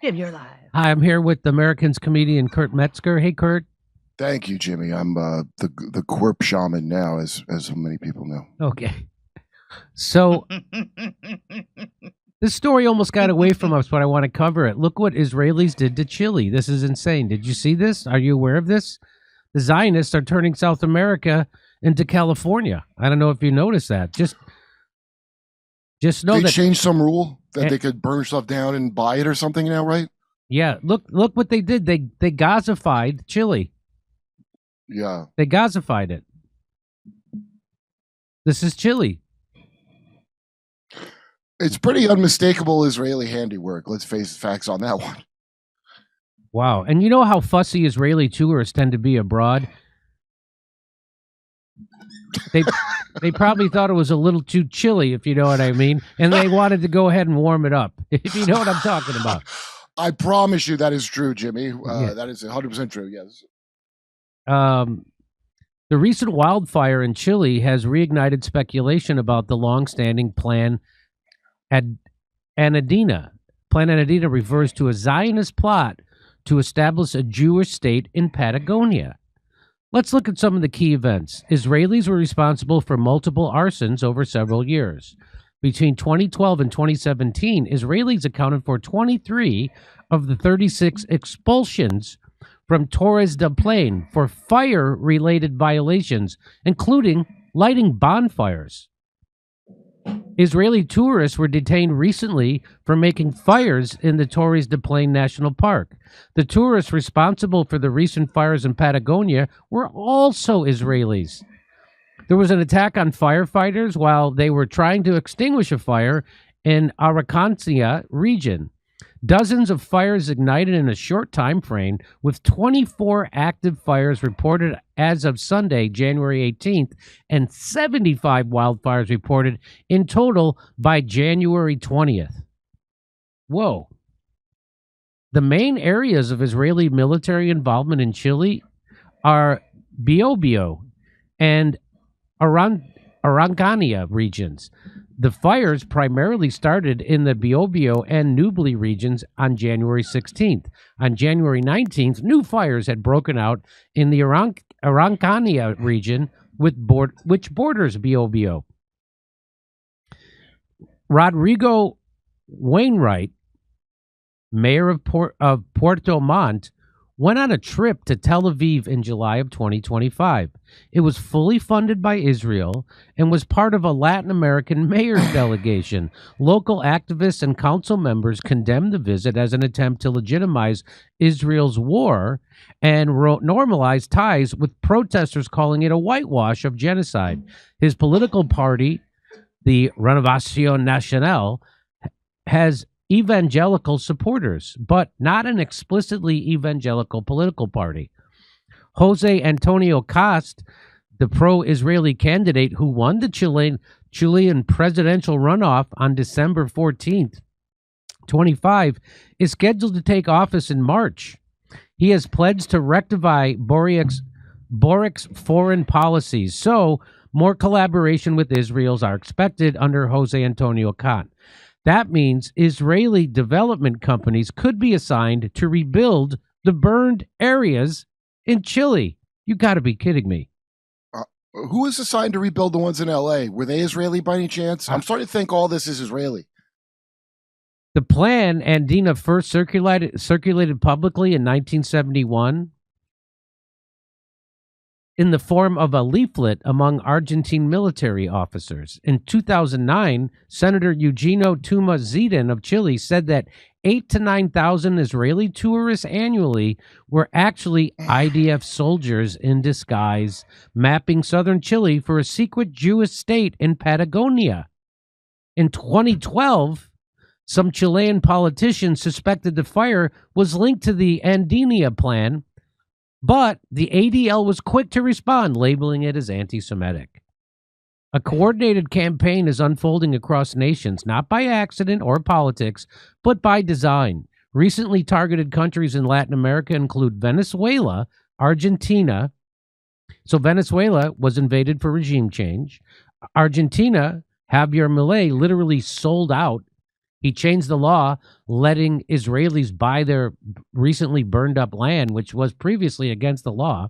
Jim, you're live. Hi, I'm here with Americans comedian Kurt Metzger. Hey, Kurt. Thank you, Jimmy. I'm the corp shaman now, as so many people know. Okay. So this story almost got away from us, but I want to cover it. Look what Israelis did to Chile. This is insane. Did you see this? Are you aware of this? The Zionists are turning South America into California. I don't know if you noticed that. Just know They that changed some rule that they could burn stuff down and buy it or something now, right? Yeah, look what they did. They Gazified Chile. Yeah. They Gazified it. This is Chile. It's pretty unmistakable Israeli handiwork. Let's face the facts on that one. Wow. And you know how fussy Israeli tourists tend to be abroad? They probably thought it was a little too chilly, if you know what I mean, and they wanted to go ahead and warm it up, if you know what I'm talking about. I promise you that is true, Jimmy. Yeah. That is 100% true, yes. The recent wildfire in Chile has reignited speculation about the long-standing Plan Anadina. Plan Anadina refers to a Zionist plot to establish a Jewish state in Patagonia. Let's look at some of the key events. Israelis were responsible for multiple arsons over several years. Between 2012 and 2017, Israelis accounted for 23 of the 36 expulsions from Torres del Paine for fire-related violations, including lighting bonfires. Israeli tourists were detained recently for making fires in the Torres del Paine National Park. The tourists responsible for the recent fires in Patagonia were also Israelis. There was an attack on firefighters while they were trying to extinguish a fire in Arakancia region. Dozens of fires ignited in a short time frame, with 24 active fires reported as of Sunday, January 18th, and 75 wildfires reported in total by January 20th. Whoa. The main areas of Israeli military involvement in Chile are Biobío and Araucania regions. The fires primarily started in the Biobío and Ñuble regions on January 16th. On January 19th, new fires had broken out in the Araucania region, which borders Biobío. Rodrigo Wainwright, mayor of Puerto Montt, went on a trip to Tel Aviv in July of 2025. It was fully funded by Israel and was part of a Latin American mayor's delegation. Local activists and council members condemned the visit as an attempt to legitimize Israel's war and normalize ties, with protesters calling it a whitewash of genocide. His political party, the Renovación Nacional, has evangelical supporters, but not an explicitly evangelical political party. Jose Antonio Cast, the pro-Israeli candidate who won the Chilean presidential runoff on December 14th, 25, is scheduled to take office in March. He has pledged to rectify Boric's foreign policies, so more collaboration with Israel are expected under Jose Antonio Cast. That means Israeli development companies could be assigned to rebuild the burned areas in Chile. You got to be kidding me. Who is assigned to rebuild the ones in L.A.? Were they Israeli by any chance? I'm starting to think all this is Israeli. The Plan Andina first circulated publicly in 1971 in the form of a leaflet among Argentine military officers. In 2009, Senator Eugenio Tuma Zidane of Chile said that 8,000 to 9,000 Israeli tourists annually were actually IDF soldiers in disguise, mapping southern Chile for a secret Jewish state in Patagonia. In 2012, some Chilean politicians suspected the fire was linked to the Andina plan, but the ADL was quick to respond, labeling it as anti-Semitic. A coordinated campaign is unfolding across nations, not by accident or politics, but by design. Recently targeted countries in Latin America include Venezuela, Argentina. So Venezuela was invaded for regime change. Argentina, Javier Milei literally sold out He changed the law, letting Israelis buy their recently burned up land, which was previously against the law.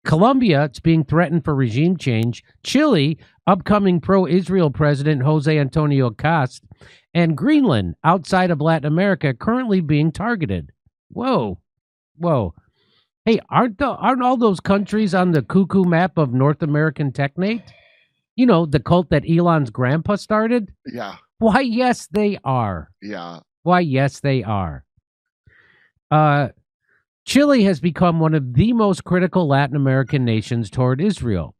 Colombia, it's being threatened for regime change. Chile, upcoming pro-Israel president Jose Antonio Cast. And Greenland, outside of Latin America, currently being targeted. Whoa. Whoa. Hey, aren't all those countries on the cuckoo map of North American Technate? You know, the cult that Elon's grandpa started? Yeah. Why, yes, they are. Yeah. Why, yes, they are. Chile has become one of the most critical Latin American nations toward Israel.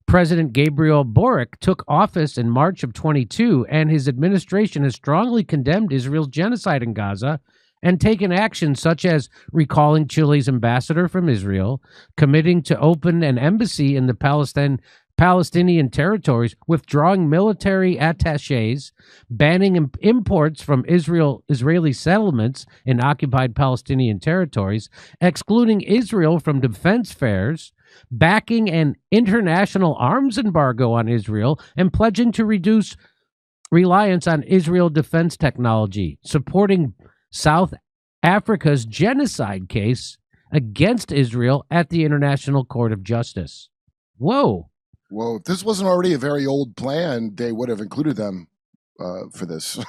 President Gabriel Boric took office in March of 22, and his administration has strongly condemned Israel's genocide in Gaza and taken actions such as recalling Chile's ambassador from Israel, committing to open an embassy in the Palestinian territories, withdrawing military attaches, banning imports from Israeli settlements in occupied Palestinian territories, excluding Israel from defense fairs, backing an international arms embargo on Israel, and pledging to reduce reliance on Israel defense technology, supporting South Africa's genocide case against Israel at the International Court of Justice. Whoa. Well, if this wasn't already a very old plan, they would have included them for this.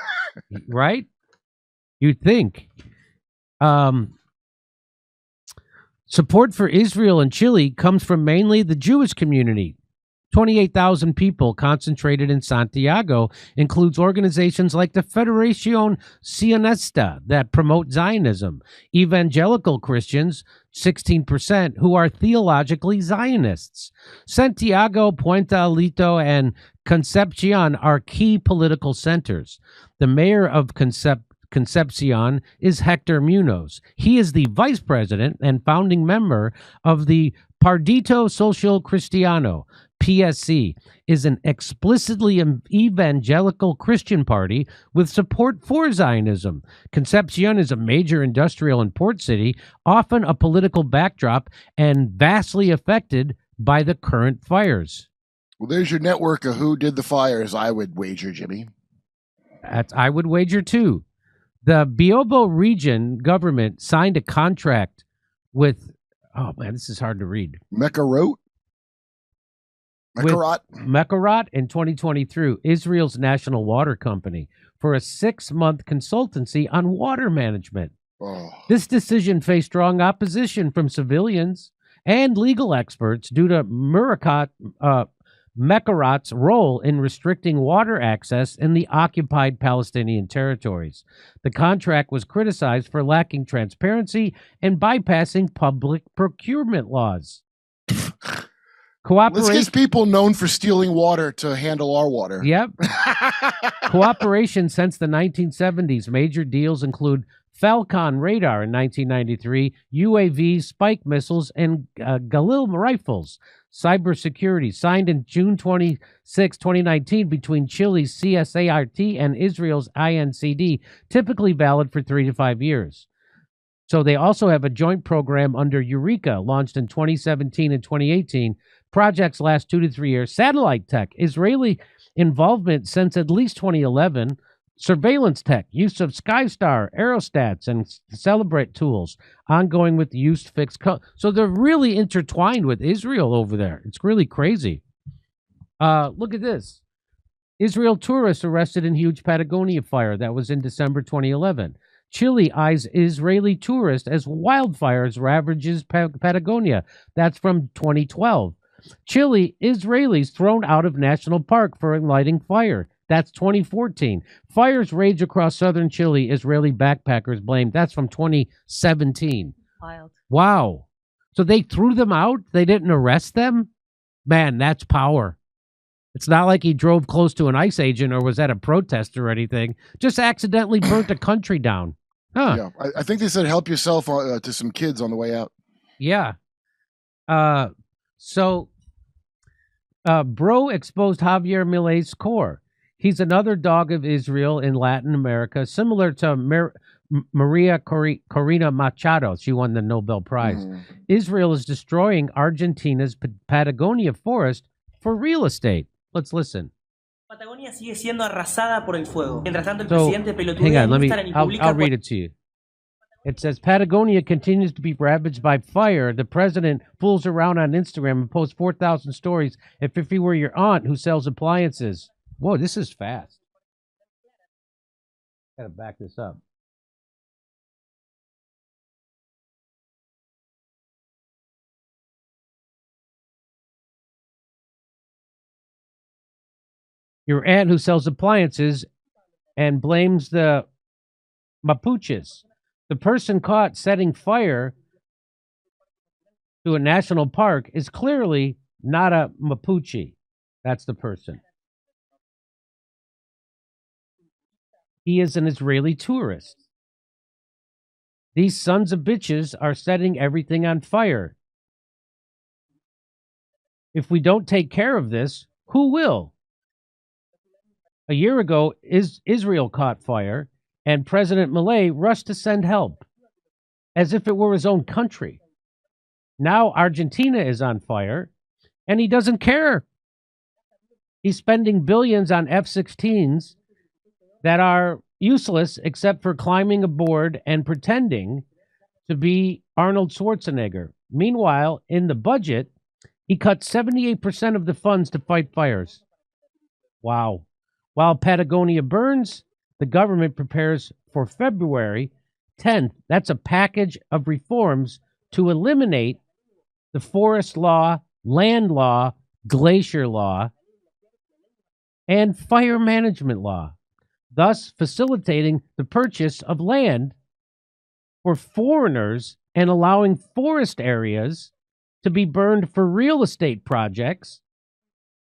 Right? You'd think. Support for Israel and Chile comes from mainly the Jewish community. 28,000 people concentrated in Santiago, includes organizations like the Federación Sionista that promote Zionism, evangelical Christians, 16%, who are theologically Zionists. Santiago, Puente Alto, and Concepcion are key political centers. The mayor of Concepcion is Hector Munoz. He is the vice president and founding member of the Partito Social Cristiano. PSC is an explicitly evangelical Christian party with support for Zionism. Concepcion is a major industrial and port city, often a political backdrop, and vastly affected by the current fires. Well, there's your network of who did the fires, I would wager, Jimmy. I would wager, too. The Biobo region government signed a contract with, oh, man, this is hard to read. Mekarot in 2023, Israel's national water company, for a 6-month consultancy on water management. Oh. This decision faced strong opposition from civilians and legal experts due to Mekarot's role in restricting water access in the occupied Palestinian territories. The contract was criticized for lacking transparency and bypassing public procurement laws. Let's get people known for stealing water to handle our water. Yep. Cooperation since the 1970s. Major deals include Falcon radar in 1993, UAV spike missiles, and Galil rifles. Cybersecurity signed in June 26, 2019 between Chile's CSART and Israel's INCD, typically valid for 3 to 5 years. So they also have a joint program under Eureka, launched in 2017 and 2018. Projects last 2 to 3 years. Satellite tech, Israeli involvement since at least 2011. Surveillance tech, use of Skystar, Aerostats, and Celebrate tools, ongoing with use fixed. So they're really intertwined with Israel over there. It's really crazy. Look at this. Israel tourists arrested in huge Patagonia fire. That was in December 2011. Chile eyes Israeli tourists as wildfires ravages Patagonia. That's from 2012. Chile, Israelis thrown out of national park for lighting fire. That's 2014. Fires rage across southern Chile. Israeli backpackers blamed. That's from 2017. Wild. Wow. So they threw them out? They didn't arrest them? Man, that's power. It's not like he drove close to an ICE agent or was at a protest or anything. Just accidentally burnt a country down. Huh. Yeah, I think they said help yourself to some kids on the way out. Yeah. Bro exposed Javier Milei's core. He's another dog of Israel in Latin America, similar to Maria Corina Machado. She won the Nobel Prize. Israel is destroying Argentina's Patagonia forest for real estate. Let's listen. Patagonia Patagonia sigue siendo arrasada por el fuego. Mientras tanto, el So, presidente pelotudea hang on, en Instagram y publica... I'll read it to you. It says, Patagonia continues to be ravaged by fire. The president fools around on Instagram and posts 4,000 stories as if he were your aunt who sells appliances. Whoa, this is fast. Gotta back this up. Your aunt who sells appliances and blames the Mapuches. The person caught setting fire to a national park is clearly not a Mapuche. That's the person. He is an Israeli tourist. These sons of bitches are setting everything on fire. If we don't take care of this, who will? A year ago, Israel caught fire, and President Milei rushed to send help, as if it were his own country. Now Argentina is on fire, and he doesn't care. He's spending billions on F-16s that are useless except for climbing aboard and pretending to be Arnold Schwarzenegger. Meanwhile, in the budget, he cut 78% of the funds to fight fires. Wow. While Patagonia burns, the government prepares for February 10th. That's a package of reforms to eliminate the forest law, land law, glacier law, and fire management law, thus facilitating the purchase of land for foreigners and allowing forest areas to be burned for real estate projects,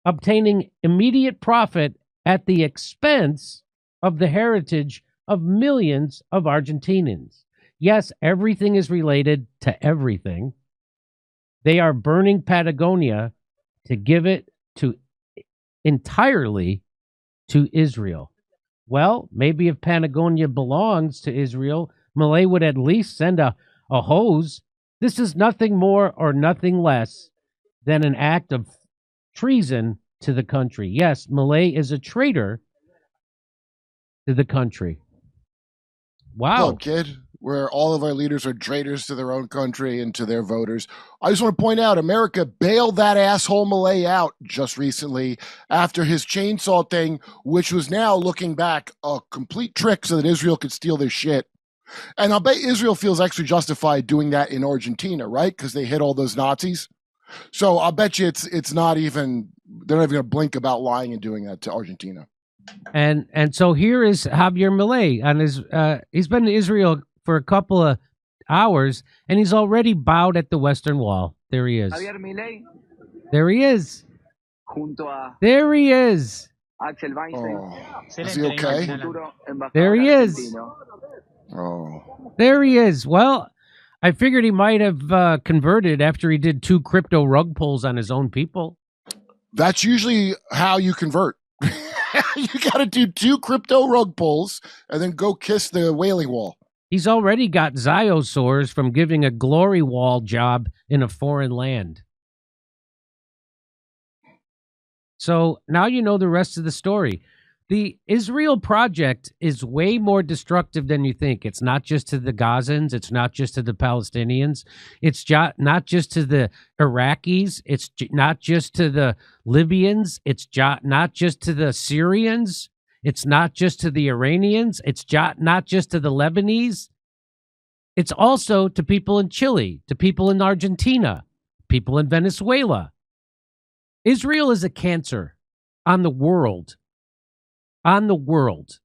obtaining immediate profit at the expense of the heritage of millions of Argentinians. Yes, everything is related to everything. They are burning Patagonia to give it to entirely to Israel. Well, maybe if Patagonia belongs to Israel, Milei would at least send a hose. This is nothing more or nothing less than an act of treason to the country. Yes, Milei is a traitor to the country. Wow. Look, kid, where all of our leaders are traitors to their own country and to their voters. I just want to point out, America bailed that asshole Milei out just recently after his chainsaw thing, which was now, looking back, a complete trick so that Israel could steal their shit. And I'll bet Israel feels actually justified doing that in Argentina, right? Because they hit all those Nazis. So I'll bet you it's not even, they're not even going to blink about lying and doing that to Argentina. And so here is Javier Milei on his. He's been to Israel for a couple of hours, and he's already bowed at the Western Wall. There he is. Javier Milei. There he is. Junto a There he is. Axel Weinstein. Oh, is he okay? There he is. Oh, There he is. Well, I figured he might have converted after he did 2 crypto rug pulls on his own people. that's usually how you convert. You got to do 2 crypto rug pulls and then go kiss the Wailing Wall. He's already got Ziosores from giving a glory wall job in a foreign land. So now you know the rest of the story. The Israel project is way more destructive than you think. It's not just to the Gazans. It's not just to the Palestinians. It's not just to the Iraqis. It's not just to the Libyans. It's not just to the Syrians. It's not just to the Iranians. It's not just to the Lebanese. It's also to people in Chile, to people in Argentina, people in Venezuela. Israel is a cancer on the world. On the world.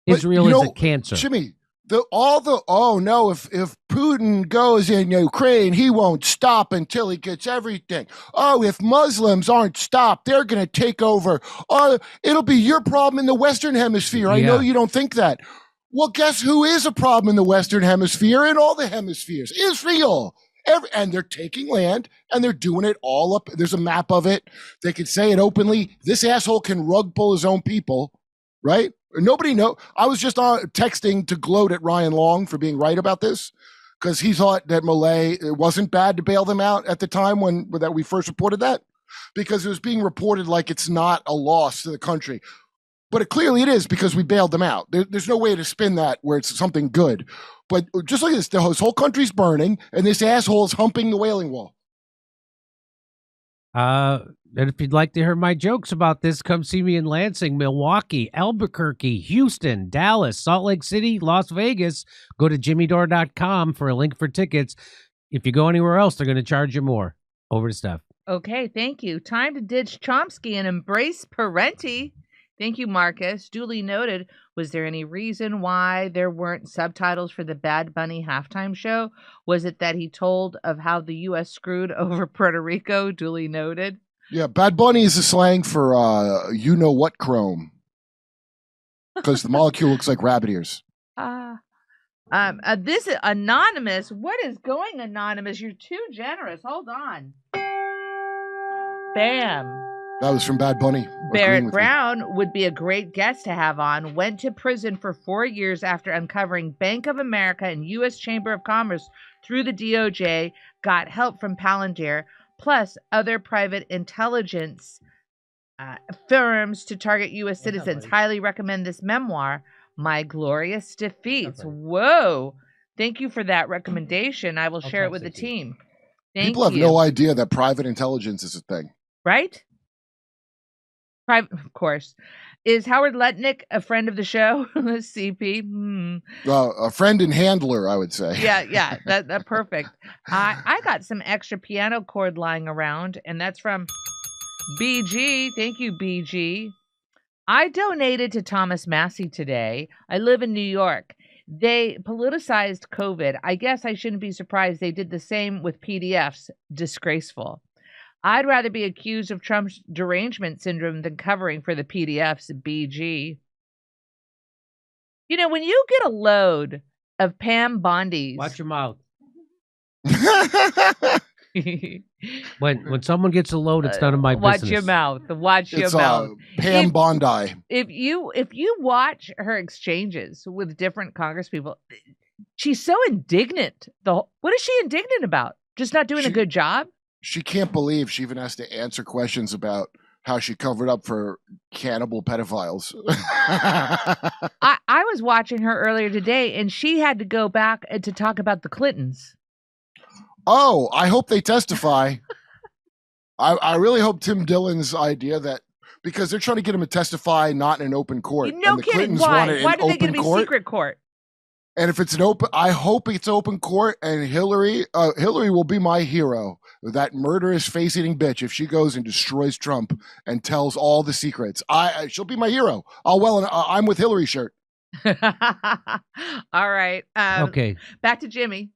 Israel is a cancer. Jimmy, if Putin goes in Ukraine, he won't stop until he gets everything. Oh, if Muslims aren't stopped, they're going to take over. Oh, it'll be your problem in the Western Hemisphere. I know you don't think that. Well, guess who is a problem in the Western Hemisphere and all the hemispheres? Israel. And they're taking land, and they're doing it all up. There's a map of it. They can say it openly. This asshole can rug pull his own people, right? Nobody know. I was just texting to gloat at Ryan Long for being right about this, because he thought that Milei, it wasn't bad to bail them out at the time that we first reported that, because it was being reported like it's not a loss to the country. But clearly it is because we bailed them out. There's no way to spin that where it's something good. But just look at this. This whole country's burning, and this asshole is humping the Wailing Wall. And if you'd like to hear my jokes about this, come see me in Lansing, Milwaukee, Albuquerque, Houston, Dallas, Salt Lake City, Las Vegas. Go to jimmydore.com for a link for tickets. If you go anywhere else, they're going to charge you more. Over to Steph. Okay, thank you. Time to ditch Chomsky and embrace Parenti. Thank you, Marcus. Duly noted. Was there any reason why there weren't subtitles for the Bad Bunny halftime show? Was it that he told of how the U.S. screwed over Puerto Rico? Duly noted. Yeah, Bad Bunny is a slang for you-know-what chrome. Because the molecule looks like rabbit ears. This is Anonymous. What is going, Anonymous? You're too generous. Hold on. Bam. That was from Bad Bunny. Barrett Brown would be a great guest to have on. Went to prison for 4 years after uncovering Bank of America and U.S. Chamber of Commerce through the DOJ. Got help from Palantir, plus other private intelligence firms to target U.S. citizens. Highly recommend this memoir, My Glorious Defeats. Whoa. Thank you for that recommendation. I will share it with the team. People have no idea that private intelligence is a thing. Right? Private, of course. Is Howard Lutnick a friend of the show? CP? A friend and handler, I would say. Yeah. That perfect. I got some extra piano cord lying around, and that's from BG. Thank you, BG. I donated to Thomas Massey today. I live in New York. They politicized COVID. I guess I shouldn't be surprised they did the same with PDFs. Disgraceful. I'd rather be accused of Trump's derangement syndrome than covering for the PDFs, BG. You know, when you get a load of Pam Bondies... Watch your mouth. When someone gets a load, it's none of my business. Watch your mouth. Watch your mouth. Pam Bondi. If you watch her exchanges with different congresspeople, she's so indignant. What is she indignant about? Just not doing a good job? She can't believe she even has to answer questions about how she covered up for cannibal pedophiles. I was watching her earlier today, and she had to go back to talk about the Clintons. Oh, I hope they testify. I really hope Tim Dillon's idea that, because they're trying to get him to testify not in an open court. No and the kidding. Clintons Why? want it in Why do they get open to be court. secret court? And if it's an open, I hope it's open court, and Hillary will be my hero. That murderous face-eating bitch. If she goes and destroys Trump and tells all the secrets, she'll be my hero. I'm with Hillary shirt. All right. Okay. Back to Jimmy.